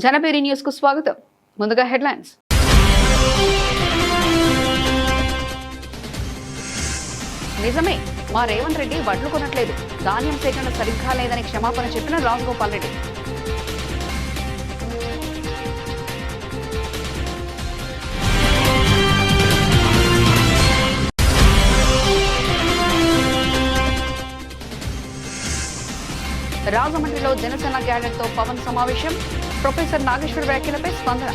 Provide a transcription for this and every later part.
జనపేరి news కు స్వాగతం. ముందుగా హెడ్లైన్స్. నిజమే, మా రేవంత్ రెడ్డి వడ్లు కొనట్లేదు, ధాన్యం సేకరణ సరిగ్గా లేదని క్షమాపణ చెప్పిన రాజగోపాల్ రెడ్డి. రాజమండ్రిలో జనసేన క్యాడర్తో పవన్ సమావేశం. ప్రొఫెసర్ నాగేశ్వర్ వ్యాఖ్యలపై స్పందన.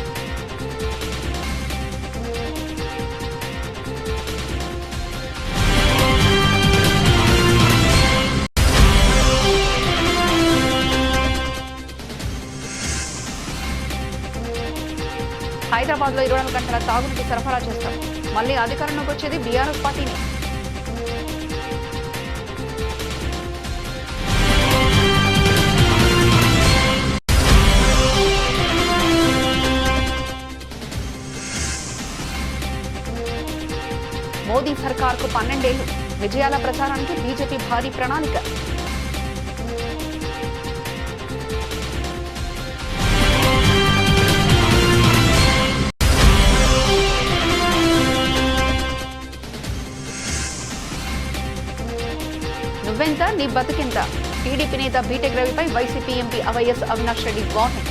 హైదరాబాద్ లో 24 గంటల తాగునీటి సరఫరా చేస్తాం. మళ్లీ అధికారంలోకి వచ్చేది బీఆర్ఎస్ పార్టీని. మోదీ సర్కార్కు 12 ఏళ్లు, విజయాల ప్రచారానికి బీజేపీ భారీ ప్రణాళిక. నువ్వెంత నీ బతుకెంత, టీడీపీ నేత బీటెక్ రవిపై YCP MP YS Avinash Reddy warning.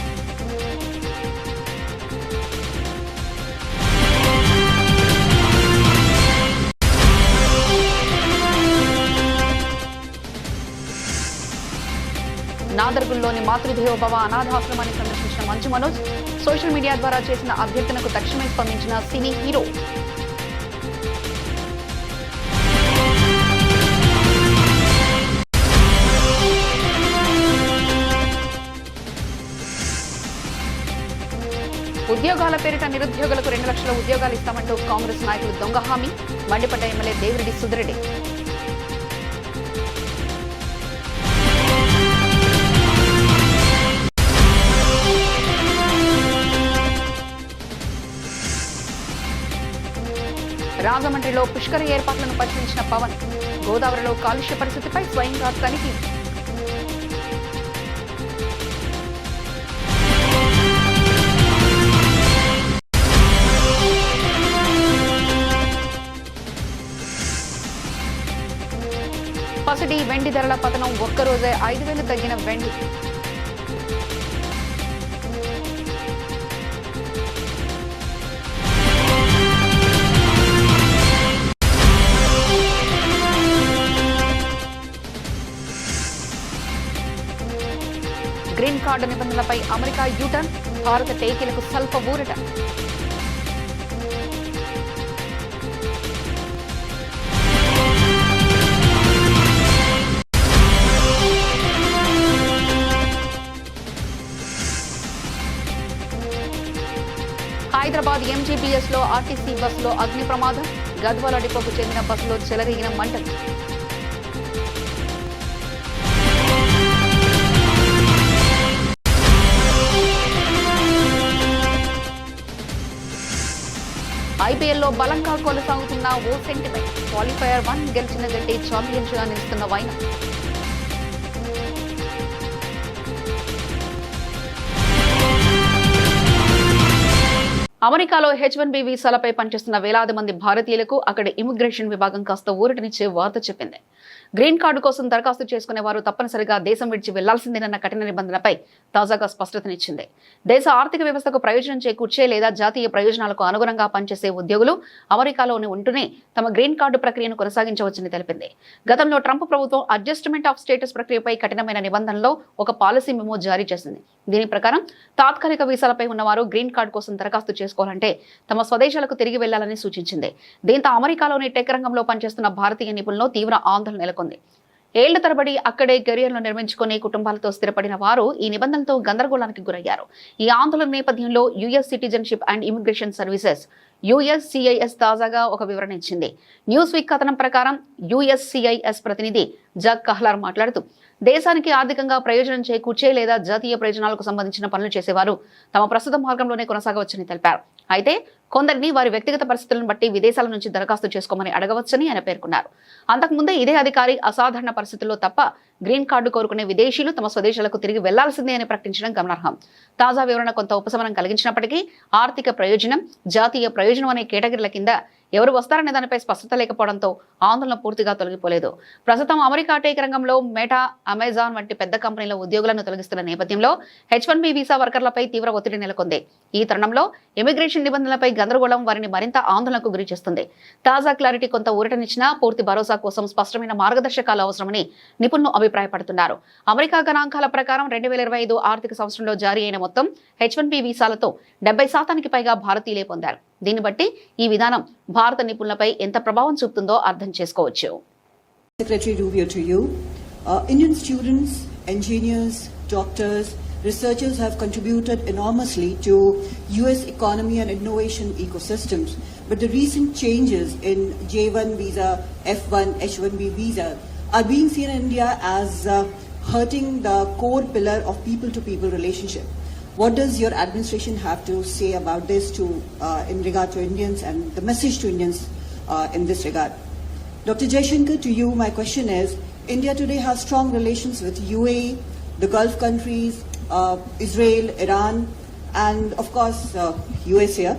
నాదర్గుల్లోని మాతృదేవోభవ అనాథాశ్రమాన్ని సందర్శించిన మంచు మనోజ్. సోషల్ మీడియా ద్వారా చేసిన అభ్యర్థనకు తక్షణమే స్పందించిన సినీ హీరో. ఉద్యోగాల పేరిట నిరుద్యోగులకు 2 లక్షల ఉద్యోగాలు ఇస్తామంటూ కాంగ్రెస్ నాయకులు దొంగ హామీ. మండిపడ్డ ఎమ్మెల్యే దేవిరెడ్డి సుధిరెడ్డి. రాజమండ్రిలో పుష్కర ఏర్పాట్లను పరిశీలించిన పవన్. గోదావరిలో కాలుష్య పరిస్థితిపై స్వయంగా తనిఖీ. పసిడి వెండి ధరల పతనం. ఒక్కరోజే 5,000 తగ్గిన వెండి. గ్రీన్ కార్డు నిబంధనలపై అమెరికా యూటర్న్. భారత టేకీలకు స్వల్ప ఊరట. హైదరాబాద్ ఎంజీబీఎస్ లో ఆర్టీసీ బస్సులో అగ్ని ప్రమాదం. గద్వాల డిపోకు చెందిన బస్సులో చెలరేగిన మంటలు. ఐపీఎల్లో బలంగా కొనసాగుతున్న ఓ సెంటిమెంట్. క్వాలిఫైయర్ 1 గెలిచిన జట్టే ఛాంపియన్స్ గా నిలుస్తున్న వైనం. అమెరికాలో H-1B వీసాలపై పనిచేస్తున్న వేలాది మంది భారతీయులకు అక్కడి ఇమిగ్రేషన్ విభాగం కాస్త ఊరటనిచ్చే వార్త చెప్పింది. గ్రీన్ కార్డు కోసం దరఖాస్తు చేసుకునే వారు తప్పనిసరిగా దేశం విడిచి వెళ్లాల్సిందేనన్న కఠిన నిబంధనపై తాజాగా స్పష్టతనిచ్చింది. దేశ ఆర్థిక వ్యవస్థకు ప్రయోజనం చేకూర్చే లేదా జాతీయ ప్రయోజనాలకు అనుగుణంగా పనిచేసే ఉద్యోగులు అమెరికాలోని ఉంటూనే తమ గ్రీన్ కార్డు ప్రక్రియను కొనసాగించవచ్చని తెలిపింది. గతంలో ట్రంప్ ప్రభుత్వం అడ్జస్ట్మెంట్ ఆఫ్ స్టేటస్ ప్రక్రియపై కఠినమైన నిబంధనలో ఒక పాలసీ మెమో జారీ చేసింది. దీని ప్రకారం తాత్కాలిక వీసాలపై ఉన్నవారు గ్రీన్ కార్డు కోసం దరఖాస్తు చేసుకోవాలంటే తమ స్వదేశాలకు తిరిగి వెళ్లాలని సూచించింది. దీంతో అమెరికాలోని టెక్ రంగంలో పనిచేస్తున్న భారతీయ నిపుణుల్లో తీవ్ర ఆందోళన నెలకొంది. ఏళ్ల తరబడి అక్కడే కెరియర్ను నిర్మించుకునే కుటుంబాలతో స్థిరపడిన వారు ఈ నిబంధనలతో గందరగోళానికి గురయ్యారు. ఈ ఆందోళన నేపథ్యంలో US citizenship and immigration services USCIS తాజాగా ఒక వివరణ ఇచ్చింది. న్యూస్ వీక్ కథనం ప్రకారం USCIS ప్రతినిధి జగ్ కహ్లార్ మాట్లాడుతూ దేశానికి ఆర్థికంగా ప్రయోజనం చేకూర్చే లేదా జాతీయ ప్రయోజనాలకు సంబంధించిన పనులు చేసేవారు తమ ప్రస్తుత మార్గంలోనే కొనసాగవచ్చని తెలిపారు. అయితే కొందరిని వారి వ్యక్తిగత పరిస్థితులను బట్టి విదేశాల నుంచి దరఖాస్తు చేసుకోమని అడగవచ్చని ఆయన పేర్కొన్నారు. అంతకుముందే ఇదే అధికారి అసాధారణ పరిస్థితుల్లో తప్ప గ్రీన్ కార్డు కోరుకునే విదేశీయులు తమ స్వదేశాలకు తిరిగి వెళ్లాల్సిందే అని ప్రకటించడం గమనార్హం. తాజా వివరణ కొంత ఉపశమనం కలిగించినప్పటికీ ఆర్థిక ప్రయోజనం, జాతీయ ప్రయోజనం అనే కేటగిరీల కింద ఎవరు వస్తారనే దానిపై స్పష్టత లేకపోవడంతో ఆందోళన పూర్తిగా తొలగిపోలేదు. ప్రస్తుతం అమెరికా టెక్ రంగంలో మెటా, అమెజాన్ వంటి పెద్ద కంపెనీల ఉద్యోగులను తొలగిస్తున్న నేపథ్యంలో H-1B వీసా వర్కర్లపై తీవ్ర ఒత్తిడి నెలకొంది. ఈ తరుణంలో ఇమిగ్రేషన్ నిబంధనలపై గందరగోళం వారిని మరింత ఆందోళనకు గురి చేస్తుంది. తాజా క్లారిటీ కొంత ఊరటనిచ్చినా పూర్తి భరోసా కోసం స్పష్టమైన మార్గదర్శకాలు అవసరమని నిపుణులు అభిప్రాయపడుతున్నారు. అమెరికా గణాంకాల ప్రకారం 2025 ఆర్థిక సంవత్సరంలో జారీ అయిన మొత్తం H-1B వీసాలతో 70% పైగా భారతీయులే పొందారు. దీన్ని బట్టి ఈ విధానం భారత నిపుణులపై ఎంత ప్రభావం చూపుతుందో అర్థం చేసుకోవచ్చు. Secretary Rubio, to you. Indian students, engineers, doctors, researchers have contributed enormously to US economy and innovation ecosystems. But the recent changes in J1 visa, F1, H1B visa are being seen in India as hurting the core pillar of people-to-people relationship. What does your administration have to say about this in regard to Indians and the message to Indians in this regard? Dr. Jaishankar, to you, my question is, India today has strong relations with UAE, the Gulf countries, Israel, Iran, and of course US here.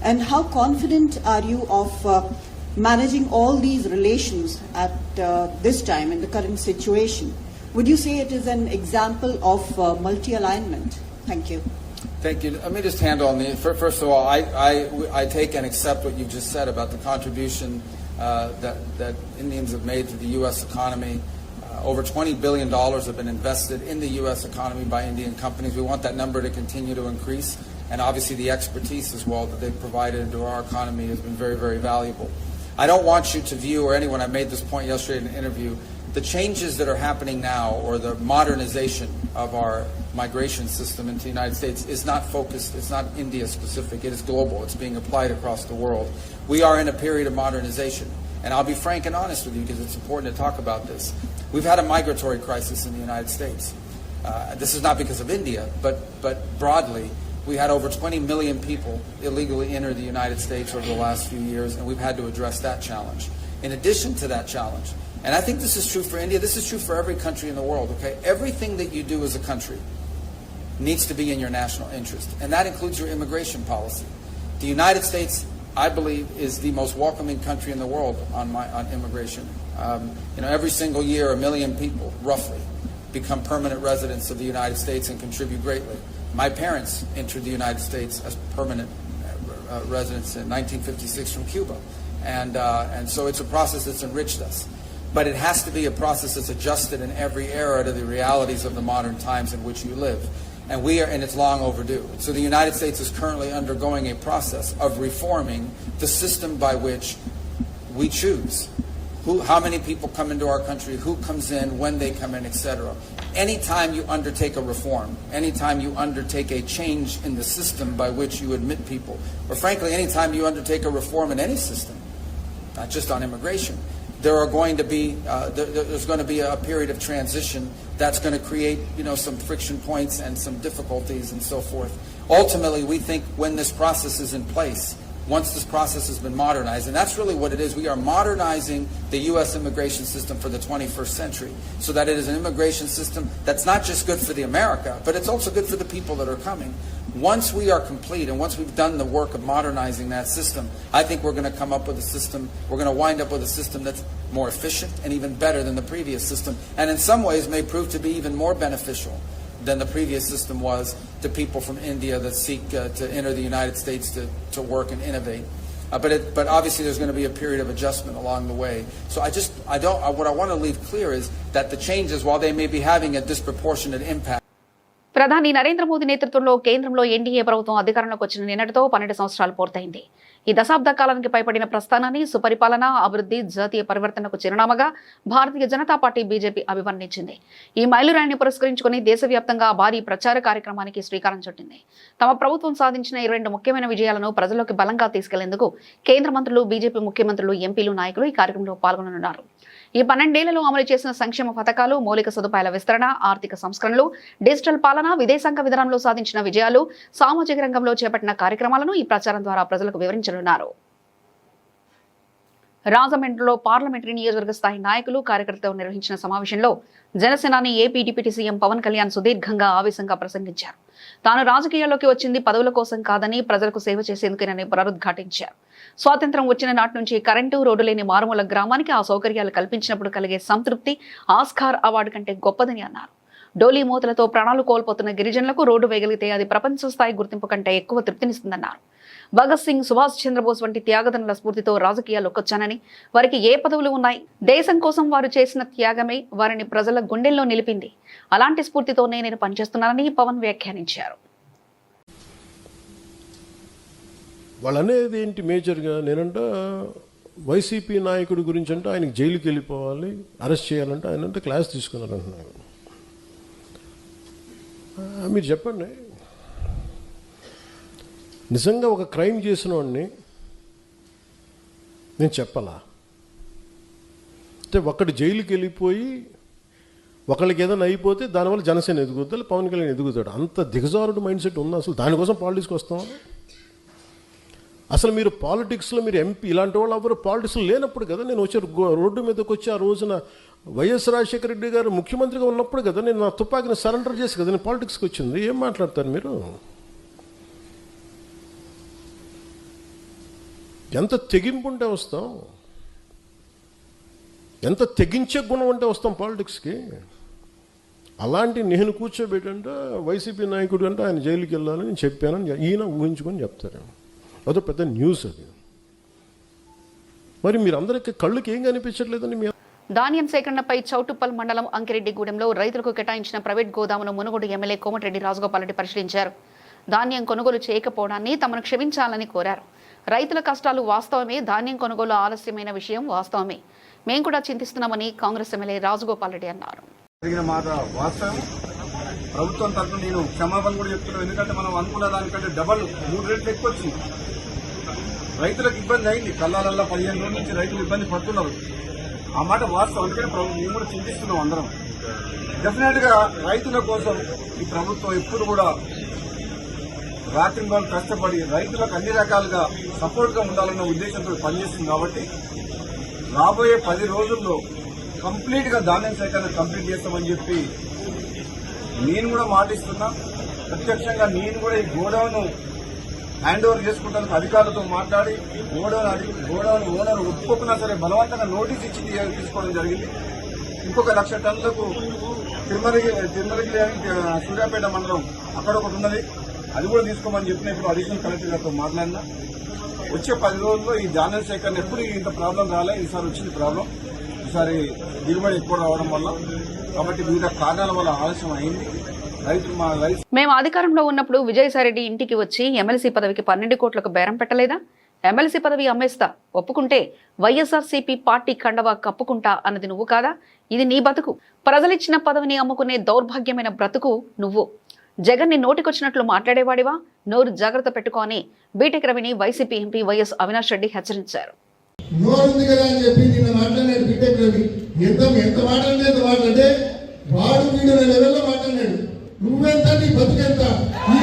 And how confident are you of managing all these relations at this time in the current situation? Would you say it is an example of multi-alignment? Thank you. Thank you. Let me just handle on the first of all, I take and accept what you just said about the contribution that Indians have made to the U.S. economy. Over $20 billion have been invested in the U.S. economy by Indian companies. We want that number to continue to increase, and obviously the expertise as well that they've provided into our economy has been very, very valuable. I don't want you to view, or anyone, I made this point yesterday in an interview, the changes that are happening now, or the modernization of our migration system into the United States is not focused, it's not India specific, it is global, it's being applied across the world. We are in a period of modernization, and I'll be frank and honest with you because it's important to talk about this. We've had a migratory crisis in the United States. This is not because of India, but broadly, we had over 20 million people illegally enter the United States over the last few years, and we've had to address that challenge. In addition to that challenge, and I think this is true for India, this is true for every country in the world, okay? Everything that you do as a country needs to be in your national interest, and that includes your immigration policy. The United States, I believe, is the most welcoming country in the world on immigration. Every single year, 1 million people, roughly, become permanent residents of the United States and contribute greatly. My parents entered the United States as permanent residents in 1956 from Cuba, and so it's a process that's enriched us. But it has to be a process that's adjusted in every era to the realities of the modern times in which you live. And it's long overdue. So the United States is currently undergoing a process of reforming the system by which we choose how many people come into our country, who comes in, when they come in, etc. Anytime you undertake a reform, anytime you undertake a change in the system by which you admit people, or frankly, anytime you undertake a reform in any system, not just on immigration, there's going to be a period of transition that's going to create, some friction points and some difficulties and so forth. Ultimately, we think when this process is in place, once this process has been modernized, and that's really what it is, we are modernizing the U.S. immigration system for the 21st century so that it is an immigration system that's not just good for the America, but it's also good for the people that are coming. Once we are complete and once we've done the work of modernizing that system, I think we're going to come up with a system, we're going to wind up with a system that's more efficient and even better than the previous system, and in some ways may prove to be even more beneficial than the previous system was to people from India that seek to enter the United States to work and innovate. But obviously there's going to be a period of adjustment along the way. So what I want to leave clear is that the changes, while they may be having a disproportionate impact. ప్రధాని నరేంద్ర మోదీ నేతృత్వంలో కేంద్రంలో NDA ప్రభుత్వం అధికారంలోకి వచ్చిన నిన్నటితో 12 సంవత్సరాలు పూర్తయింది. ఈ దశాబ్ద కాలానికి పైబడిన ప్రస్థానాన్ని సుపరిపాలన, అభివృద్ధి, జాతీయ పరివర్తనకు చిరునామాగా భారతీయ జనతా పార్టీ బీజేపీ అభివర్ణించింది. ఈ మైలురాయిని పురస్కరించుకుని దేశవ్యాప్తంగా భారీ ప్రచార కార్యక్రమానికి శ్రీకారం చుట్టింది. తమ ప్రభుత్వం సాధించిన 22 ముఖ్యమైన విజయాలను ప్రజల్లోకి బలంగా తీసుకెళ్లేందుకు కేంద్ర మంత్రులు, బీజేపీ ముఖ్యమంత్రులు, ఎంపీలు, నాయకులు ఈ కార్యక్రమంలో పాల్గొననున్నారు. ఈ 12 ఏళ్లలో అమలు చేసిన సంక్షేమ పథకాలు, మౌలిక సదుపాయాల విస్తరణ, ఆర్థిక సంస్కరణలు, డిజిటల్ పాలన, విదేశాంగ విధానంలో సాధించిన విజయాలు, సామాజిక రంగంలో చేపట్టిన కార్యక్రమాలను ఈ ప్రచారం ద్వారా ప్రజలకు వివరించనున్నారు. రాజమండ్రిలో పార్లమెంటరీ నియోజకవర్గ స్థాయి నాయకులు, కార్యకర్తలు నిర్వహించిన సమావేశంలో Janasenani AP deputy CM Pawan Kalyan సుదీర్ఘంగా ఆవేశంగా ప్రసంగించారు. తాను రాజకీయాల్లోకి వచ్చింది పదవుల కోసం కాదని ప్రజలకు సేవ చేసేందుకేనని పునరుద్ఘాటించారు. స్వాతంత్ర్యం వచ్చిన నాటి నుంచి కరెంటు, రోడ్డు లేని మారుమూల గ్రామానికి ఆ సౌకర్యాలు కల్పించినప్పుడు కలిగే సంతృప్తి ఆస్కార్ అవార్డు కంటే గొప్పదని అన్నారు. డోలీ మూతలతో ప్రాణాలు కోల్పోతున్న గిరిజనులకు రోడ్డు వేయగలిగితే అది ప్రపంచ స్థాయి గుర్తింపు కంటే ఎక్కువ తృప్తినిస్తుందన్నారు. భగత్ సింగ్, సుభాష్ చంద్రబోస్ వంటి త్యాగదనుల స్ఫూర్తితో రాజకీయాల్లోకొచ్చానని, వారికి ఏ పదవులు ఉన్నాయి, దేశం కోసం వారు చేసిన త్యాగమే వారిని ప్రజల గుండెల్లో నిలిపింది. అలాంటి స్ఫూర్తితోనే నేను పనిచేస్తున్నానని పవన్ వ్యాఖ్యానించారు. వాళ్ళు అనేది ఏంటి మేజర్గా, నేనంట వైసీపీ నాయకుడి గురించి అంటే ఆయనకి జైలుకి వెళ్ళిపోవాలి, అరెస్ట్ చేయాలంటే ఆయన అంటే క్లాస్ తీసుకున్నారంటున్నారు. మీరు చెప్పండి, నిజంగా ఒక క్రైమ్ చేసిన వాడిని నేను చెప్పాలా? అంటే ఒకటి జైలుకి వెళ్ళిపోయి ఒకళ్ళకి ఏదైనా అయిపోతే దానివల్ల జనసేన ఎదుగుతాడు, పవన్ కళ్యాణ్ ఎదుగుతాడు. అంత దిగజారుడు మైండ్ సెట్ ఉందా? అసలు దానికోసం పాలిటిక్స్కి వస్తాం? అసలు మీరు పాలిటిక్స్లో మీరు ఎంపీ ఇలాంటి వాళ్ళు ఎవరు పాలిటిక్స్లో లేనప్పుడు కదా నేను వచ్చి రోడ్డు మీదకి వచ్చి ఆ రోజున వైఎస్ రాజశేఖర రెడ్డి గారు ముఖ్యమంత్రిగా ఉన్నప్పుడు కదా నేను నా తుపాకీని సరెండర్ చేసి కదా నేను పాలిటిక్స్కి వచ్చింది. ఏం మాట్లాడతారు మీరు? ఎంత తెగింపు ఉంటే వస్తాం, ఎంత తెగించే గుణం ఉంటే వస్తాం పాలిటిక్స్కి. అలాంటి నేను కూర్చోబెట్టంటే వైసీపీ నాయకుడు అంటే ఆయన జైలుకి వెళ్ళాలని చెప్పానని ఈయన ఊహించుకొని చెప్తారు. అదో పెద్ద న్యూస్ అది. మరి మీరందరికీ కళ్ళకి ఏం కనిపించట్లేదని మీ ధాన్యం సేకరణపై చౌటుప్పల్ మండలం అంకిరెడ్డిగూడెంలో రైతులకు కేటాయించిన ప్రైవేట్ గోదామును మునుగోడు ఎమ్మెల్యే కోమటిరెడ్డి రాజగోపాల్ రెడ్డి పరిశీలించారు. ధాన్యం కొనుగోలు చేయకపోవడాన్ని తమను క్షమించాలని కోరారు. రైతుల కష్టాలు వాస్తవమే, ధాన్యం కొనుగోలు ఆలస్యమైన విషయం వాస్తవమే. మేం కూడా చింతిస్తున్నామని కాంగ్రెస్ ఎమ్మెల్యే రాజగోపాల్ రెడ్డి అన్నారు. ప్రభుత్వం తరఫున నేను క్షమాపణ కూడా చెప్తున్నాను. ఎందుకంటే మనం అనుకున్న దానికంటే డబల్ 3 రెట్లు ఎక్కువ వచ్చింది. రైతులకు ఇబ్బంది అయింది. కల్లాలల్లా 15 రోజుల నుంచి రైతులు ఇబ్బంది పడుతున్నారు. ఆ మాట వాస్తవం. అందుకని మేము కూడా చింతిస్తున్నాం అందరం. డెఫినెట్ గా రైతుల కోసం ఈ ప్రభుత్వం ఎప్పుడు కూడా రాత్రింబాలు కష్టపడి రైతులకు అన్ని రకాలుగా సపోర్ట్ గా ఉండాలన్న ఉద్దేశంతో పనిచేస్తుంది. కాబట్టి రాబోయే 10 రోజుల్లో కంప్లీట్ గా ధాన్యం సేకరణ కంప్లీట్ చేస్తామని చెప్పి నేను కూడా మాటిస్తున్నా. ప్రత్యక్షంగా నేను కూడా ఈ గోడౌన్ హ్యాండ్ ఓవర్ చేసుకుంటానికి అధికారులతో మాట్లాడి గోడౌన్ ఓనర్ ఒప్పుకోకున్నా సరే బలవంతంగా నోటీస్ ఇచ్చి తీసుకోవడం జరిగింది. ఇంకొక 1,00,000 టన్నులకు తిరుమలగిరి సూర్యాపేట మండలం అక్కడ ఒకటి ఉన్నది, అది కూడా తీసుకోమని చెప్పిన ఇప్పుడు అడిషనల్ కలెక్టర్ గారితో మాట్లాడినా. వచ్చే 10 రోజుల్లో ఈ ధాన్యం సేకరణ ఎప్పుడు ఇంత ప్రాబ్లం రాలే, ఈసారి వచ్చింది ప్రాబ్లం. ఈసారి దిగుబడి ఎక్కువ రావడం వల్ల, కాబట్టి వివిధ కారణాల వల్ల ఆలస్యం అయింది. మేము అధికారంలో ఉన్నప్పుడు విజయసాయిరెడ్డి ఇంటికి వచ్చి ఎమ్మెల్సీ పదవికి 12 కోట్లకు బేరం పెట్టలేదా? ఎమ్మెల్సీ పదవి అమ్మేస్తా, ఒప్పుకుంటే వైఎస్ఆర్సీపీ పార్టీ కండవా కప్పుకుంటా అన్నది నువ్వు కాదా? ఇది నీ బతుకు. ప్రజలిచ్చిన పదవిని అమ్ముకునే దౌర్భాగ్యమైన బ్రతుకు నువ్వు. జగన్ ని నోటికొచ్చినట్లు మాట్లాడేవాడివా? నోరు జాగ్రత్త పెట్టుకోని బీటెక్ రవిని YCP MP YS Avinash Reddy హెచ్చరించారు. వాడు వీడు లెవెల్లో మాట్లాడాడు. నువ్వెంత, నీ బతుకెంత? ఈ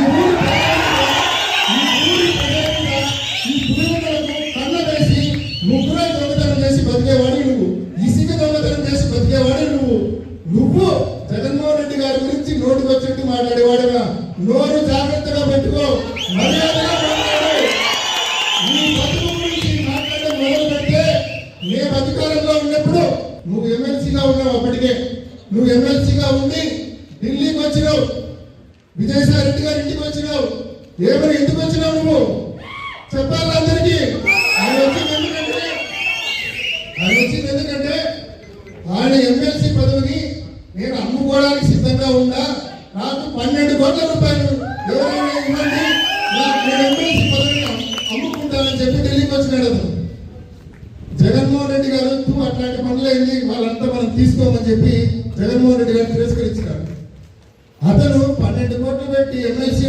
కన్న వేసి ముగ్గురే దొంగతనం చేసి బతికేవాడు నువ్వు. ఇసుక దొంగతనం చేసి బతికేవాడు నువ్వు. జగన్మోహన్ రెడ్డి గారి గురించి నోటుకొచ్చినట్టు మాట్లాడేవాడుగా. నోరు జాగ్రత్తగా పెట్టుకో, మర్యాదగా మాట్లాడు. నీ బతుకు గురించి మాట్లాడడం మొదలు పెడితే మేము అధికారంలో ఉన్నప్పుడు నువ్వు ఎమ్మెల్సీగా ఉన్నావు. అప్పటికే నువ్వు ఎమ్మెల్సీగా ఉండి ఢిల్లీకి వచ్చినావు, విజయసాయి రెడ్డి గారి ఇంటికి వచ్చినావు. ఏమని ఎందుకు వచ్చినావు నువ్వు చెప్పాలి అందరికీ. ఆయన వచ్చింది ఎందుకంటే ఆయన ఎమ్మెల్సీ పదవిని నేను అమ్ముకోవడానికి సిద్ధంగా ఉన్నా, నాకు 12 కోట్ల రూపాయలు ఎవరైనా ఇవ్వండి, నేను ఎమ్మెల్సీ పదవిని అమ్ముకుంటానని చెప్పి ఢిల్లీకి వచ్చినాడు. జగన్మోహన్ రెడ్డి గారు అట్లాంటి పనులైంది వాళ్ళంతా మనం తీసుకోమని చెప్పి జగన్మోహన్ రెడ్డి గారు తిరస్కరించినారు. అతను 12 కోట్లు పెట్టి ఎమ్మెల్సీ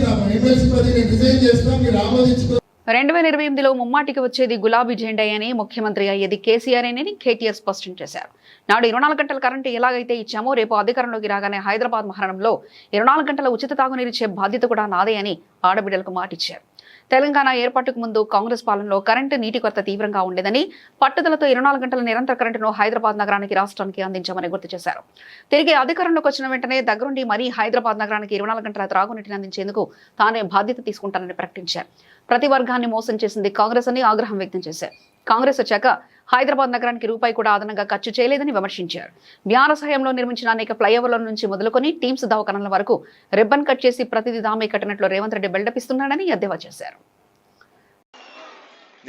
పదవిని రిజైన్ చేస్తాం, మీరు ఆమోదించుకో. 2028లో ముమ్మాటికి వచ్చేది గులాబీ జెండా అని, ముఖ్యమంత్రి అయ్యేది కేసీఆర్ అని కేటీఆర్ స్పష్టం చేశారు. నాడు 24 గంటల కరెంటు ఎలాగైతే ఇచ్చామో రేపు అధికారంలోకి రాగానే హైదరాబాద్ మహానగరంలో 24 గంటల ఉచిత తాగునీరు ఇచ్చే బాధ్యత కూడా నాదే అని ఆడబిడ్డలకు మాటిచ్చారు. తెలంగాణ ఏర్పాటుకు ముందు కాంగ్రెస్ పాలనలో కరెంటు నీటి కొరత తీవ్రంగా ఉండేదని, పట్టుదలతో 24 గంటల నిరంతర కరెంటును హైదరాబాద్ నగరానికి రాష్ట్రానికి అందించామని గుర్తు చేశారు. తిరిగి అధికారంలోకి వచ్చిన వెంటనే దగ్గరుండి మరీ హైదరాబాద్ నగరానికి 24 గంటల త్రాగునీటిని అందించేందుకు తానే బాధ్యత తీసుకుంటానని ప్రకటించారు. ప్రతి వర్గాన్ని మోసం చేసింది కాంగ్రెస్ అని ఆగ్రహం వ్యక్తం చేశారు. కాంగ్రెస్ వచ్చాక హైదరాబాద్ నగరానికి రూపాయి కూడా అదనంగా ఖర్చు చేయలేదని విమర్శించారు. బీఆర్ఎస్ హయాంలో నిర్మించిన అనేక ఫ్లైఓవర్ల నుంచి మొదలుకొని టీమ్స్ దవాఖానాల వరకు రిబ్బన్ కట్ చేసి ప్రతిదీ తామే కట్టినట్లు రేవంత్ రెడ్డి బిల్డప్ ఇస్తున్నాడని ఎద్దేవా చేశారు.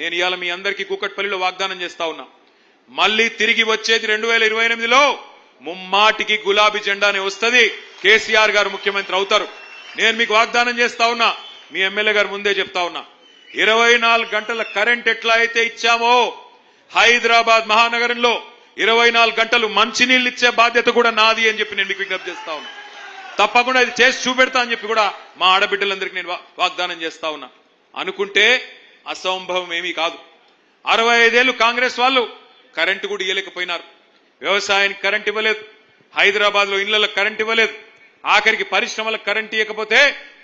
నేను ఇవాళ మీ అందరికీ కూకట్పల్లిలో వాగ్దానం చేస్తా ఉన్నా, మళ్ళీ తిరిగి వచ్చేది 2028లో ముమ్మాటికి గులాబీ జెండానే వస్తుంది, కేసీఆర్ గారు ముఖ్యమంత్రి అవుతారు. నేను మీకు వాగ్దానం చేస్తా ఉన్నా, మీ ఎమ్మెల్యే గారు ముందే చెప్తా ఉన్నా, 24 గంటల కరెంట్ ఎట్లా అయితే ఇచ్చామో హైదరాబాద్ మహానగరంలో 24 గంటలు మంచినీళ్ళు ఇచ్చే బాధ్యత కూడా నాది అని చెప్పి నేను మీకు విజ్ఞప్తి చేస్తా ఉన్నా. తప్పకుండా ఇది చేసి చూపెడతా అని చెప్పి కూడా మా ఆడబిడ్డలందరికీ నేను వాగ్దానం చేస్తా ఉన్నా. అనుకుంటే అసంభవం ఏమీ కాదు. 65 ఏళ్లు కాంగ్రెస్ వాళ్ళు కరెంటు కూడా ఇవ్వలేకపోయినారు. వ్యవసాయానికి కరెంట్ ఇవ్వలేదు, హైదరాబాద్ లో ఇళ్లకు కరెంట్ ఇవ్వలేదు, ఆఖరికి పరిశ్రమలకు కరెంట్ ఇవ్వకపోతే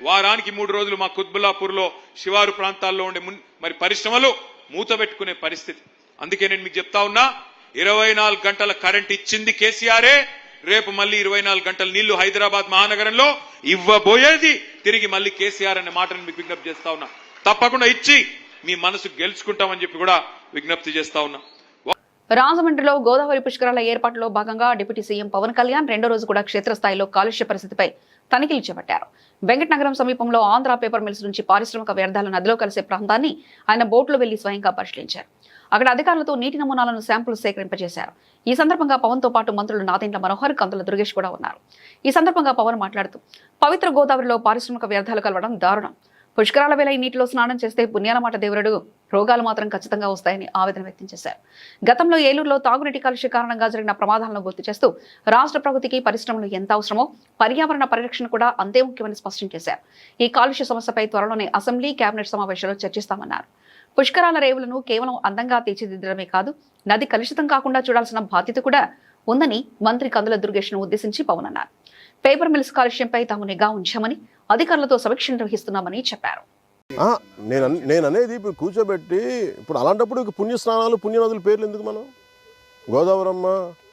వారానికి 3 రోజులు మా కుత్బుల్లాపూర్ లో శివారు ప్రాంతాల్లో ఉండే మరి పరిశ్రమలు మూత పెట్టుకునే పరిస్థితి. అందుకే నేను మీకు చెప్తా ఉన్నా, 24 గంటల కరెంట్ ఇచ్చింది కేసీఆరే, రేపు మళ్ళీ 24 గంటల నీళ్లు హైదరాబాద్ మహానగరంలో ఇవ్వబోయేది తిరిగి మళ్ళీ కేసీఆర్ అనే మాటను మీకు విజ్ఞప్తి చేస్తా ఉన్నా. తప్పకుండా ఇచ్చి మీ మనసు గెలుచుకుంటామని చెప్పి కూడా విజ్ఞప్తి చేస్తా ఉన్నా. రాజమండ్రిలో గోదావరి పుష్కరాల ఏర్పాటులో భాగంగా డిప్యూటీ సీఎం పవన్ కళ్యాణ్ రెండో రోజు కూడా క్షేత్రస్థాయిలో కాలుష్య పరిస్థితిపై తనిఖీలు చేపట్టారు. వెంకటనగరం సమీపంలో ఆంధ్ర పేపర్ మిల్స్ నుంచి పారిశ్రామిక వ్యర్థాలు నదిలో కలిసే ప్రాంతాన్ని ఆయన బోట్లో వెళ్లి స్వయంగా పరిశీలించారు. అక్కడ అధికారులతో నీటి నమూనాలను శాంపుల్ సేకరింపజేశారు. ఈ సందర్భంగా పవన్ తో పాటు మంత్రులు నాదెండ్ల మనోహర్, కందుల దుర్గేష్ కూడా ఉన్నారు. ఈ సందర్భంగా పవన్ మాట్లాడుతూ, పవిత్ర గోదావరిలో పారిశ్రామిక వ్యర్థాలు కలవడం దారుణం. పుష్కరాల వేళ ఈ నీటిలో స్నానం చేస్తే పుణ్యాల మాట దేవుడు, రోగాలు మాత్రం ఖచ్చితంగా వస్తాయని ఆవేదన వ్యక్తం చేశారు. గతంలో ఏలూరులో తాగునీటి కాలుష్య కారణంగా జరిగిన ప్రమాదాలను గుర్తు చేస్తూ రాష్ట్ర ప్రగతికి పరిశ్రమలు ఎంత అవసరమో పర్యావరణ పరిరక్షణ కూడా అంతే ముఖ్యమని స్పష్టం చేశారు. ఈ కాలుష్య సమస్యపై త్వరలోనే అసెంబ్లీ, కేబినెట్ సమావేశంలో చర్చిస్తామన్నారు. పుష్కరాల రేవులను కేవలం అందంగా తీర్చిదిద్దడమే కాదు, నది కలుషితం కాకుండా చూడాల్సిన బాధ్యత కూడా ఉందని మంత్రి కందుల దుర్గేష్ను ఉద్దేశించి పవన్ అన్నారు. పేపర్ మిల్స్ కాలుష్యంపై తాము నిఘా ఉంచామని, అధికారులతో సమీక్ష నిర్వహిస్తున్నామని చెప్పారు. నేను అనేది ఇప్పుడు కూర్చోబెట్టి ఇప్పుడు అలాంటప్పుడు పుణ్య స్నానాలు, పుణ్యనదుల పేర్లు ఎందుకు? మనం గోదావరమ్మ,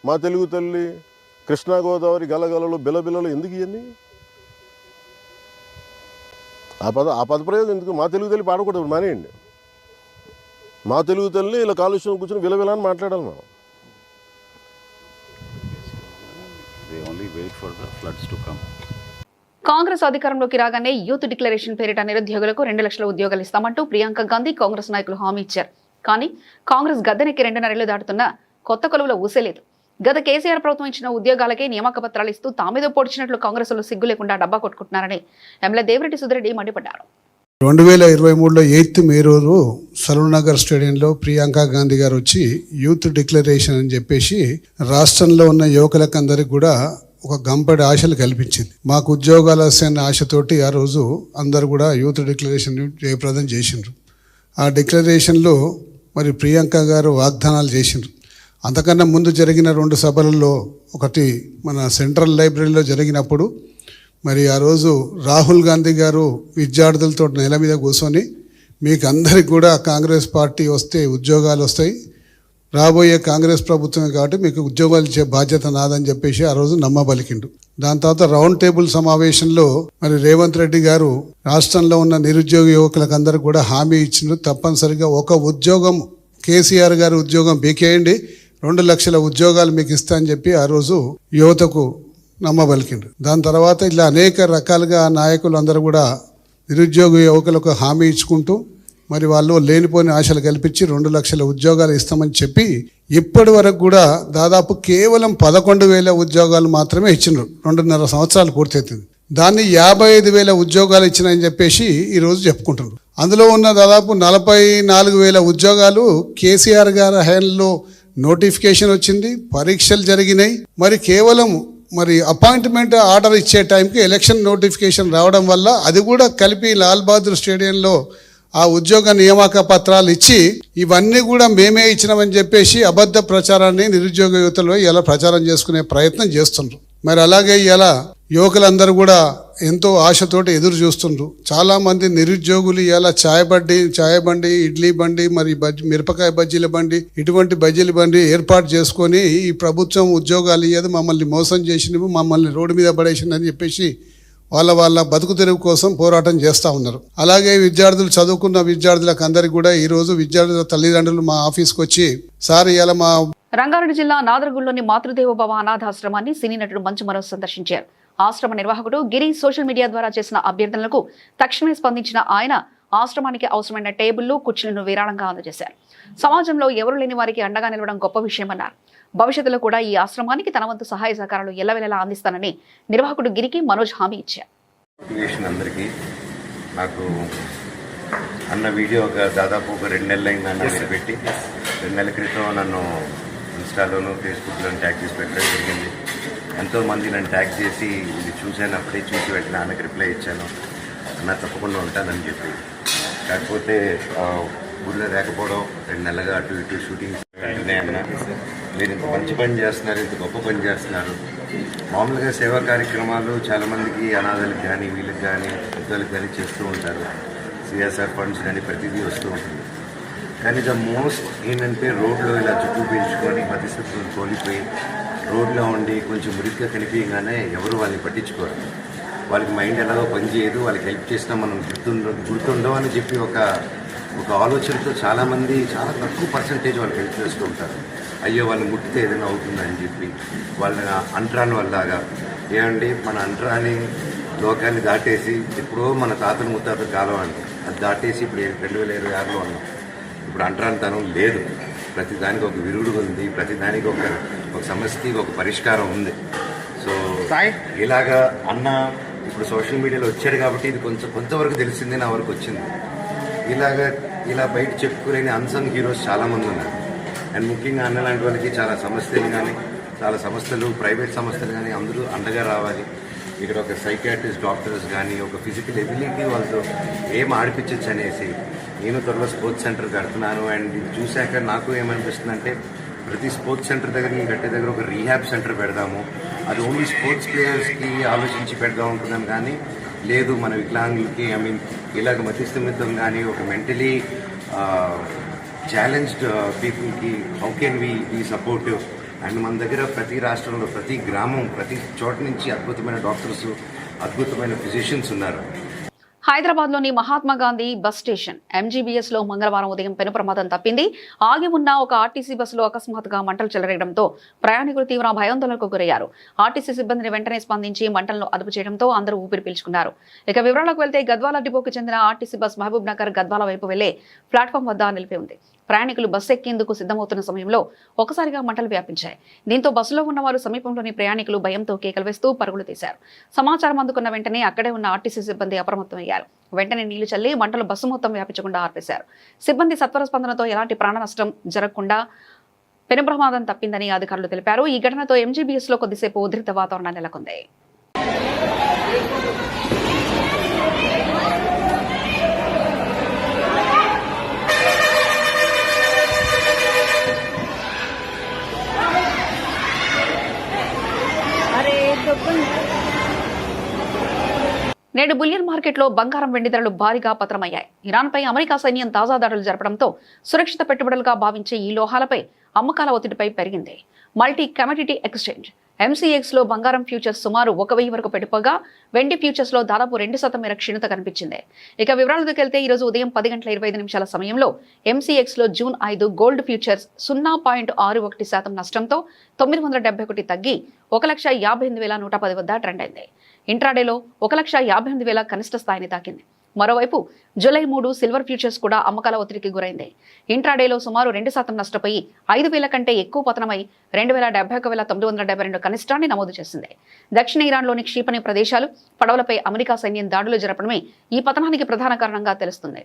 మా తెలుగు తల్లి, కృష్ణా గోదావరి, గలగలలు, బిలబిలలు ఎందుకు ఇవన్నీ? ఆ పద ప్రయోగం ఎందుకు? మా తెలుగు తల్లి పాడకూడదు, మానేయండి. మా తెలుగు తల్లి ఇలా కాలుష్యం కూర్చొని విలవిల అని మాట్లాడాలి మనం. కాంగ్రెస్ అధికారంలోకి రాగానే యూత్ డిక్లరేషన్ పేరిట నిరుద్యోగులకు 2 లక్షల ఉద్యోగాలు ఇస్తామంటూ ప్రియాంక గాంధీ, కాంగ్రెస్ నాయకులు హామీ ఇచ్చారు. కానీ కాంగ్రెస్ గద్దెనెక్కి 2.5 ఏళ్లు దాటుతున్నా కొత్త కొలువుల ఊసేలేదు. గత కేసీఆర్ ప్రభుత్వం ఇచ్చిన ఉద్యోగాలకే నియామక పత్రాలు ఇస్తూ తామేదో పొడిచినట్లు కాంగ్రెస్ సిగ్గు లేకుండా డబ్బా కొట్టుకుంటున్నారని ఎమ్మెల్యే దేవిరెడ్డి సుధిరెడ్డి మండిపడ్డారు. 2023లో 8th మే రోజు సరూర్నగర్ స్టేడియంలో ప్రియాంక గాంధీ గారు వచ్చి యూత్ డిక్లరేషన్ అని చెప్పేసి రాష్ట్రంలో ఉన్న యువకులకందరికి కూడా ఒక గంపడి ఆశలు కల్పించింది. మాకు ఉద్యోగాలు వస్తాయన్న ఆశతోటి ఆ రోజు అందరు కూడా యూత్ డిక్లరేషన్ జయప్రదం చేసిండ్రు. ఆ డిక్లరేషన్లో మరి ప్రియాంక గారు వాగ్దానాలు చేసిండ్రు. అంతకన్నా ముందు జరిగిన 2 సభలలో, ఒకటి మన సెంట్రల్ లైబ్రరీలో జరిగినప్పుడు మరి ఆ రోజు రాహుల్ గాంధీ గారు విద్యార్థులతో నేల మీద కూర్చొని మీకు అందరికి కూడా కాంగ్రెస్ పార్టీ వస్తే ఉద్యోగాలు వస్తాయి, రాబోయే కాంగ్రెస్ ప్రభుత్వమే కాబట్టి మీకు ఉద్యోగాలు ఇచ్చే బాధ్యత నాదని చెప్పేసి ఆ రోజు నమ్మబలికిండు. దాని తర్వాత రౌండ్ టేబుల్ సమావేశంలో మరి రేవంత్ రెడ్డి గారు రాష్ట్రంలో ఉన్న నిరుద్యోగ యువకులకు అందరికి కూడా హామీ ఇచ్చిండ్రు. తప్పనిసరిగా ఒక ఉద్యోగం, కేసీఆర్ గారి ఉద్యోగం బీకేయండి, 2 లక్షల ఉద్యోగాలు మీకు ఇస్తా అని చెప్పి ఆ రోజు యువతకు నమ్మబలికిండ్రు. దాని తర్వాత ఇలా అనేక రకాలుగా నాయకులు అందరూ కూడా నిరుద్యోగ యువకులకు హామీ ఇచ్చుకుంటూ మరి వాళ్ళు లేనిపోని ఆశలు కల్పించి 2 లక్షల ఉద్యోగాలు ఇస్తామని చెప్పి ఇప్పటి వరకు కూడా దాదాపు కేవలం 11,000 ఉద్యోగాలు మాత్రమే ఇచ్చిండ్రు. 2.5 సంవత్సరాలు పూర్తవుతుంది. దాన్ని 55,000 ఉద్యోగాలు ఇచ్చినాయని చెప్పేసి ఈరోజు చెప్పుకుంటున్నారు. అందులో ఉన్న దాదాపు 44,000 ఉద్యోగాలు కేసీఆర్ గారి హయాంలో నోటిఫికేషన్ వచ్చింది, పరీక్షలు జరిగినాయి. మరి కేవలం మరి అపాయింట్మెంట్ ఆర్డర్ ఇచ్చే టైంకి ఎలక్షన్ నోటిఫికేషన్ రావడం వల్ల అది కూడా కలిపి లాల్ బహదూర్ స్టేడియంలో ఆ ఉద్యోగ నియామక పత్రాలు ఇచ్చి ఇవన్నీ కూడా మేమే ఇచ్చినామని చెప్పేసి అబద్ధ ప్రచారాన్ని నిరుద్యోగ యువతలో ఇలా ప్రచారం చేసుకునే ప్రయత్నం చేస్తుండ్రు. మరి అలాగే ఇలా యువకులందరూ కూడా ఎంతో ఆశతోటి ఎదురు చూస్తుండ్రు. చాలామంది నిరుద్యోగులు ఇలా చాయ్ బండి, ఇడ్లీ బండి, మరి మిరపకాయ బజ్జీల బండి, ఇటువంటి బజ్జీల బండి ఏర్పాటు చేసుకొని ఈ ప్రభుత్వం ఉద్యోగాలు ఇయ్యదు, మమ్మల్ని మోసం చేసినవి, మమ్మల్ని రోడ్డు మీద పడేసిందని చెప్పేసి వాళ్ళ బతుకు తెరువు కోసం పోరాటం చేస్తూ ఉన్నారు. అలాగే విద్యార్థులు, చదువుకున్న విద్యార్థులకు అందరికీ కూడా ఈరోజు విద్యార్థుల తల్లిదండ్రులు మా ఆఫీస్కి వచ్చి, సార్ ఇలా మా రంగారెడ్డి జిల్లా నాదరగూడలోని మాతృదేవోభవ అనాథాశ్రమాన్ని సినీ నటుడు మంచు మనోజ్ సందర్శించారు. ఆశ్రమ నిర్వాహకుడు గిరి సోషల్ మీడియా ద్వారా చేసిన అభ్యర్థనలకు తక్షణమే స్పందించిన ఆయన ఆశ్రమానికి అవసరమైన టేబుళ్లు, కుర్చీలను విరాళంగా అందజేశారు. సమాజంలో ఎవరు లేని వారికి అండగా నిలవడం గొప్ప విషయమన్నారు. భవిష్యత్తులో కూడా ఈ ఆశ్రమానికి తన వంతు సహాయ సహకారాలు ఎల్లవెల్లలా అందిస్తానని నిర్వాహకుడు గిరికి మనోజ్ హామీ ఇచ్చారు. నాకు అన్న వీడియో దాదాపు 2 నెలలు అయింది అన్న పెట్టి 2 నెలల క్రితం నన్ను ఇన్స్టాలోను ఫేస్బుక్లోను ట్యాగ్ చేసి పెట్టడం జరిగింది. ఎంతోమంది నన్ను ట్యాగ్ చేసి ఇది చూసానప్పుడే చూసి పెట్టిన అన్నకి రిప్లై ఇచ్చాను, అన్న తప్పకుండా ఉంటానని చెప్పి. కాకపోతే ఊళ్ళో లేకపోవడం 2 నెలలుగా అటు ఇటు షూటింగ్ వెంటనే అన్న మీరు ఇంత మంచి పని చేస్తున్నారు, ఇంత గొప్ప పని చేస్తున్నారు. మామూలుగా సేవా కార్యక్రమాలు చాలామందికి అనాథలకు కానీ వీళ్ళకి కానీ పెద్దలకు కానీ చేస్తూ ఉంటారు. సిఎస్ఆర్ ఫండ్స్ కానీ ప్రతిదీ వస్తూ ఉంటుంది. కానీ ద మోస్ట్ ఏంటంటే రోడ్లో ఇలా చుట్టూ పీల్చుకొని మధ్యస్థితులు కోల్పోయి రోడ్లో ఉండి కొంచెం మురిగ్గా కనిపించగానే ఎవరు వాళ్ళని పట్టించుకోరు. వాళ్ళకి మైండ్ ఎలాగో పనిచేయదు, వాళ్ళకి హెల్ప్ చేసినా మనం గుర్తుండవు అని చెప్పి ఒక ఆలోచనతో చాలామంది చాలా తక్కువ పర్సంటేజ్ వాళ్ళకి హెల్ప్ చేస్తూ ఉంటారు. అయ్యో వాళ్ళని ముట్టితే ఏదైనా అవుతుందని చెప్పి వాళ్ళ అంటరాని వాళ్ళలాగా ఏమండి మన అంటరాని లోకాన్ని దాటేసి ఎప్పుడో మన తాతలు ముత్తాతల కాలం అండి అది దాటేసి ఇప్పుడు 2026లో ఉన్నాం. ఇప్పుడు అంటరానితనం లేదు, ప్రతి దానికి ఒక విరుగుడు ఉంది, ప్రతి దానికి ఒక సమస్యకి ఒక పరిష్కారం ఉంది. సో ఇలాగా అన్న ఇప్పుడు సోషల్ మీడియాలో వచ్చాడు కాబట్టి ఇది కొంతవరకు తెలిసింది, నా వరకు వచ్చింది. ఇలా బయట చెప్పుకోలేని అన్సంగ్ హీరోస్ చాలామంది ఉన్నారు. అండ్ ముఖ్యంగా అన్న లాంటి వాళ్ళకి చాలా సమస్యలు కానీ చాలా సంస్థలు, ప్రైవేట్ సంస్థలు కానీ అందరూ అండగా రావాలి. ఇక్కడ ఒక సైకియాట్రిస్ట్ డాక్టర్స్ కానీ ఒక ఫిజికల్ ఎబిలిటీ వాళ్ళతో ఏం ఆడిపించచ్చు అనేసి నేను త్వరలో స్పోర్ట్స్ సెంటర్ కడుతున్నాను. అండ్ ఇది చూశాక నాకు ఏమనిపిస్తుందంటే ప్రతి స్పోర్ట్స్ సెంటర్ దగ్గర నేను కట్టే దగ్గర ఒక రీహాబ్ సెంటర్ పెడదాము. అది ఓన్లీ స్పోర్ట్స్ ప్లేయర్స్కి ఆలోచించి పెడదాం అనుకున్నాను. కానీ లేదు, మన వికలాంగులకి ఇలాగ మతిస్థిమితం కానీ ఒక మెంటలీ ఛాలెంజ్డ్ పీపుల్కి how can we supportive. And మన దగ్గర ప్రతి రాష్ట్రంలో ప్రతి గ్రామం ప్రతి చోట నుంచి అద్భుతమైన డాక్టర్స్, అద్భుతమైన ఫిజిషియన్స్ ఉన్నారు. హైదరాబాద్లోని Mahatma Gandhi bus station MGBS లో మంగళవారం ఉదయం పెను ప్రమాదం తప్పింది. ఆగి ఉన్న ఒక ఆర్టీసీ బస్సులో అకస్మాత్తుగా మంటలు చెలరేగడంతో ప్రయాణికులు తీవ్ర భయాందోళనకు గురయ్యారు. ఆర్టీసీ సిబ్బందిని వెంటనే స్పందించి మంటలను అదుపు చేయడంతో అందరూ ఊపిరి పీల్చుకున్నారు. ఇక వివరాలకు వెళ్తే గద్వాల డిపోకు చెందిన ఆర్టీసీ బస్ మహబూబ్ నగర్ గద్వాల వైపు వెళ్లే ప్లాట్ఫామ్ వద్ద నిలిపి ఉంది. ప్రయాణికులు బస్సు ఎక్కేందుకు సిద్ధమవుతున్న సమయంలో ఒకసారిగా మంటలు వ్యాపించాయి. దీంతో బస్సులో ఉన్నవారు సమీపంలోని ప్రయాణికులు భయంతో కేకలు వేస్తూ పరుగులు తీశారు. సమాచారం అందుకున్న వెంటనే అక్కడే ఉన్న ఆర్టీసీ సిబ్బంది అప్రమత్తమయ్యారు. వెంటనే నీళ్లు చల్లి మంటలు బస్సు మొత్తం వ్యాపించకుండా ఆర్పేశారు. సిబ్బంది సత్వర స్పందనతో ఎలాంటి ప్రాణ నష్టం జరగకుండా పెను ప్రమాదం తప్పిందని అధికారులు తెలిపారు. ఈ ఘటనతో MGBS లో కొద్దిసేపు ఉద్రిక్త వాతావరణం నెలకొంది. నేడు బులియన్ మార్కెట్లో బంగారం, వెండి ధరలు భారీగా పతనమయ్యాయి. ఇరాన్పై అమెరికా సైన్యం తాజా దాడులు జరపడంతో సురక్షిత పెట్టుబడులుగా భావించే ఈ లోహాలపై అమ్మకాల ఒత్తిడిపై పెరిగింది. మల్టీ కమోడిటీ ఎక్స్చేంజ్ MCX లో బంగారం ఫ్యూచర్స్ సుమారు 1000 వరకు పడిపోగా వెండి ఫ్యూచర్స్ లో దాదాపు 2% మేర క్షీణత కనిపించింది. ఇక వివరాలకు వెళ్తే ఈ రోజు ఉదయం 10:25 సమయంలో MCX లో జూన్ 5 గోల్డ్ ఫ్యూచర్స్ 0.61% నష్టంతో 971 తగ్గి 1,58,110 వద్ద ట్రెండ్ అయింది. ఇంట్రాడేలో 1,58,000 కనిష్ట స్థాయిని తాకింది. మరోవైపు జూలై 3 సిల్వర్ ఫ్యూచర్స్ కూడా అమ్మకాల ఒత్తిడికి గురైంది. ఇంట్రాడేలో సుమారు 2% నష్టపోయి 5,000 కంటే ఎక్కువ పతనమై 2,71,972 కనిష్టాన్ని నమోదు చేసింది. దక్షిణ ఇరాన్లోని క్షిపణి ప్రదేశాలు, పడవలపై అమెరికా సైన్యం దాడులు జరపడమే ఈ పతనానికి ప్రధాన కారణంగా తెలుస్తుంది.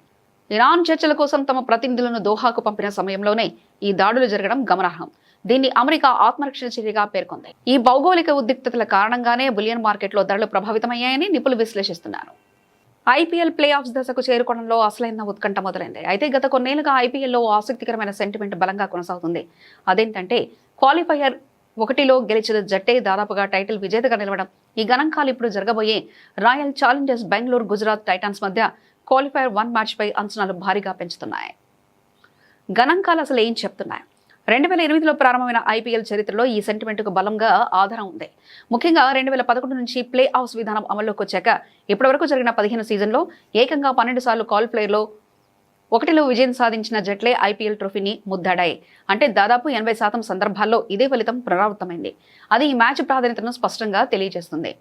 ఇరాన్ చర్చల కోసం తమ ప్రతినిధులను దోహాకు పంపిన సమయంలోనే ఈ దాడులు జరగడం గమనార్హం. దీన్ని అమెరికా ఆత్మరక్షణ చర్యగా పేర్కొంది. ఈ భౌగోళిక ఉద్రిక్తతల కారణంగానే బులియన్ మార్కెట్లో ధరలు ప్రభావితమయ్యాయని నిపుణులు విశ్లేషిస్తున్నారు. ఐపీఎల్ ప్లే ఆఫ్స్ దశకు చేరుకోవడంలో అసలైన ఉత్కంఠ మొదలైంది. అయితే గత కొన్నేళ్లుగా ఐపీఎల్లో ఆసక్తికరమైన సెంటిమెంట్ బలంగా కొనసాగుతుంది. అదేంటంటే క్వాలిఫైయర్ 1లో గెలిచిన జట్టే దాదాపుగా టైటిల్ విజేతగా నిలవడం. ఈ గణాంకాలు ఇప్పుడు జరగబోయే royal Challengers Bengaluru Gujarat Titans మధ్య క్వాలిఫైయర్ 1 మ్యాచ్పై అంచనాలు భారీగా పెంచుతున్నాయి. గణాంకాలు అసలు ఏం చెప్తున్నాయి? 2008లో ప్రారంభమైన ఐపీఎల్ చరిత్రలో ఈ సెంటిమెంట్కు బలంగా ఆధారం ఉంది. ముఖ్యంగా 2011 నుంచి ప్లే ఆఫ్స్ విధానం అమల్లోకి వచ్చాక ఇప్పటివరకు జరిగిన 15 సీజన్లో ఏకంగా 12 సార్లు క్వాలిఫైయర్లో 1లో విజయం సాధించిన జట్లే ఐపీఎల్ ట్రోఫీని ముద్దాడాయి. అంటే దాదాపు 80% సందర్భాల్లో ఇదే ఫలితం పునరావృతమైంది. అది ఈ మ్యాచ్ ప్రాధాన్యతను స్పష్టంగా తెలియజేస్తుంది.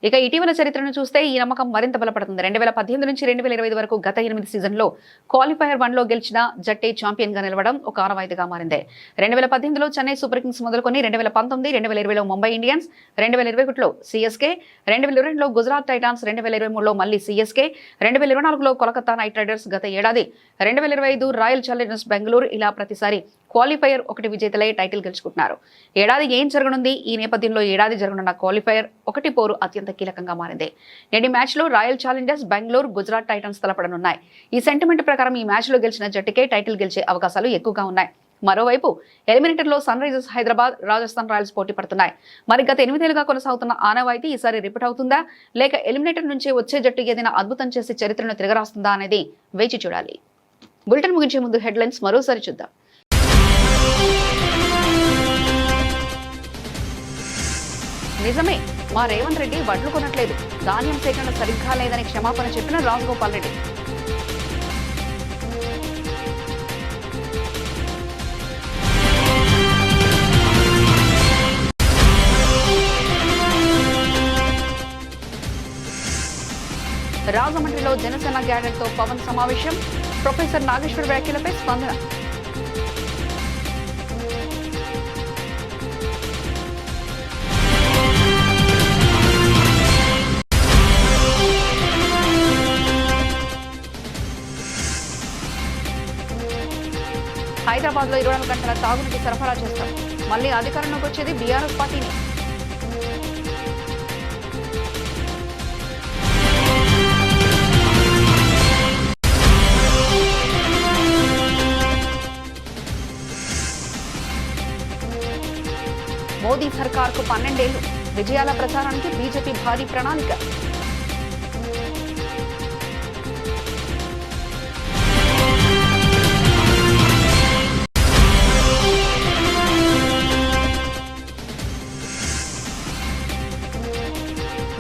ఇక ఇటీవల చరిత్రను చూస్తే ఈ నమ్మకం మరింత బలపడుతుంది. 2018 నుంచి 2025 వరకు గత 8 సీజన్లో క్వాలిఫైయర్ 1లో గెలిచిన జట్టే ఛాంపియన్గా నిలవడం ఒక ఆనవాయితీగా మారింది. 2018లో చెన్నై సూపర్ కింగ్స్ మొదలుకొని 2019, 2020లో ముంబై ఇండియన్స్, 2021లో సిఎస్కే, 2022లో గుజరాత్ టైటాన్స్, 2023లో మళ్లీ సిఎస్కే, 2024లో కోల్కతా నైట్ రైడర్స్, గత ఏడాది 2025 రాయల్ ఛాలెంజర్స్ బెంగళూరు, ఇలా ప్రతిసారి క్వాలిఫైయర్ 1 విజేతలై టైటిల్ గెలుచుకుంటున్నారు. ఏడాది ఏం జరగనుంది? ఈ నేపథ్యంలో ఏడాది జరగనున్న క్వాలిఫైయర్ 1 పోరు అత్యంత కీలకంగా మారింది. నేటి మ్యాచ్లో Royal Challengers Bengaluru, Gujarat Titans తలపడనున్నాయి. ఈ సెంటిమెంట్ ప్రకారం ఈ మ్యాచ్లో గెలిచిన జట్టుకే టైటిల్ గెలిచే అవకాశాలు ఎక్కువగా ఉన్నాయి. మరోవైపు ఎలిమినేటర్లో Sunrisers Hyderabad, Rajasthan Royals పోటీ పడుతున్నాయి. మరి గత 8 ఏళ్లుగా కొనసాగుతున్న ఆనవాయితీ ఈసారి రిపీట్ అవుతుందా, లేక ఎలిమినేటర్ నుంచి వచ్చే జట్టు ఏదైనా అద్భుతం చేసి చరిత్రను తిరగరాస్తుందా అనేది వేచి చూడాలి. బులెటిన్ ముగించే ముందు హెడ్లైన్స్ మరోసారి చూద్దాం. నిజమే, మా రేవంత్ రెడ్డి వడ్లు కొనట్లేదు, ధాన్యం సేకరణ సరిగ్గా లేదని క్షమాపణ చెప్పిన రాజగోపాల్ రెడ్డి. రాజమండ్రిలో జనసేన క్యాడర్తో పవన్ సమావేశం, ప్రొఫెసర్ నాగేశ్వర్ వ్యాఖ్యలపై స్పందన. హైదరాబాద్లో 24 గంటల తాగునీటి సరఫరా చేస్తాం, మళ్లీ అధికారంలోకి వచ్చేది బీఆర్ఎస్ పార్టీని. మోదీ సర్కార్కు 12 ఏళ్లు, విజయాల ప్రచారానికి బీజేపీ భారీ ప్రణాళిక.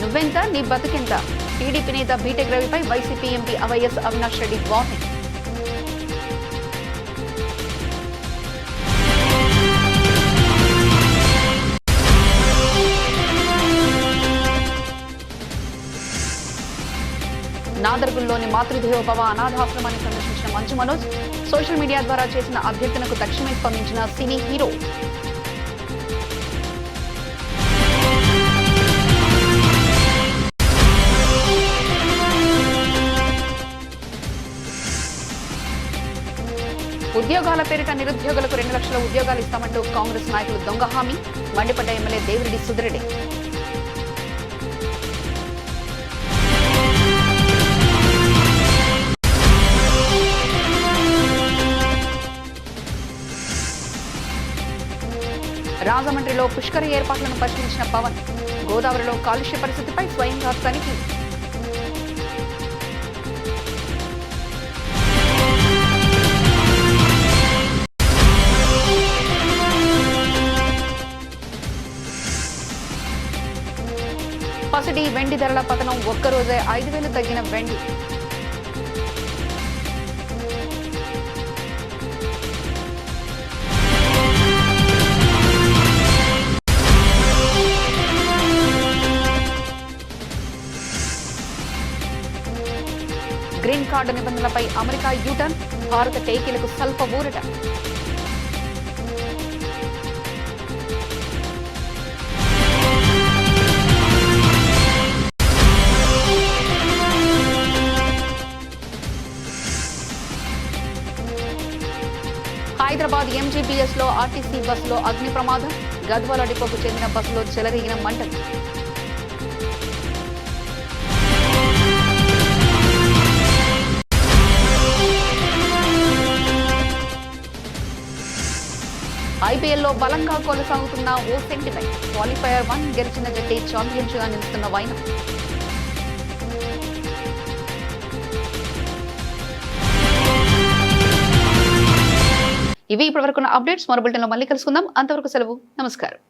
నువ్వెంత నీ బతుకెంత, టీడీపీ నేత బీటెక్ రవిపై YCP MP YS Avinash Reddy warning. నాదర్గుల్లోని మాతృదేవోభవ అనాథాశ్రమాన్ని సందర్శించిన మంచు మనోజ్, సోషల్ మీడియా ద్వారా చేసిన అభ్యర్థనకు తక్షణమే స్పందించిన సినీ హీరో. ఉద్యోగాల పేరిట నిరుద్యోగులకు 2 లక్షల ఉద్యోగాలు ఇస్తామంటూ కాంగ్రెస్ నాయకులు దొంగ హామీ, మండిపడ్డ ఎమ్మెల్యే దేవిరెడ్డి సుధిరెడ్డి. రాజమండ్రిలో పుష్కర ఏర్పాట్లను పరిశీలించిన పవన్, గోదావరిలో కాలుష్య పరిస్థితిపై స్వయంగా తనిఖీ. పసిడి వెండి ధరల పతనం, ఒక్కరోజే 5,000 తగ్గిన వెండి. గ్రీన్ కార్డు నిబంధనలపై అమెరికా యూటర్న్, భారత టేకీలకు స్వల్ప ఊరట. హైదరాబాద్ ఎంజీబీఎస్ లో ఆర్టీసీ బస్సులో అగ్ని ప్రమాదం, గద్వాల డిపోకు చెందిన బస్సులో చెలరేగిన మంటలు. ఐపీఎల్లో బలంగా కొనసాగుతున్న ఓ సెంటిమెంట్. క్వాలిఫైయర్ 1 గెలిచిన జట్టే ఛాంపియన్స్ గా నిలుస్తున్న వైనం. ఇవి ఇప్పటివరకు అప్డేట్స్. మరో బులెటిన్లో మళ్ళీ కలుసుకుందాం. అంతవరకు సెలవు. నమస్కారం.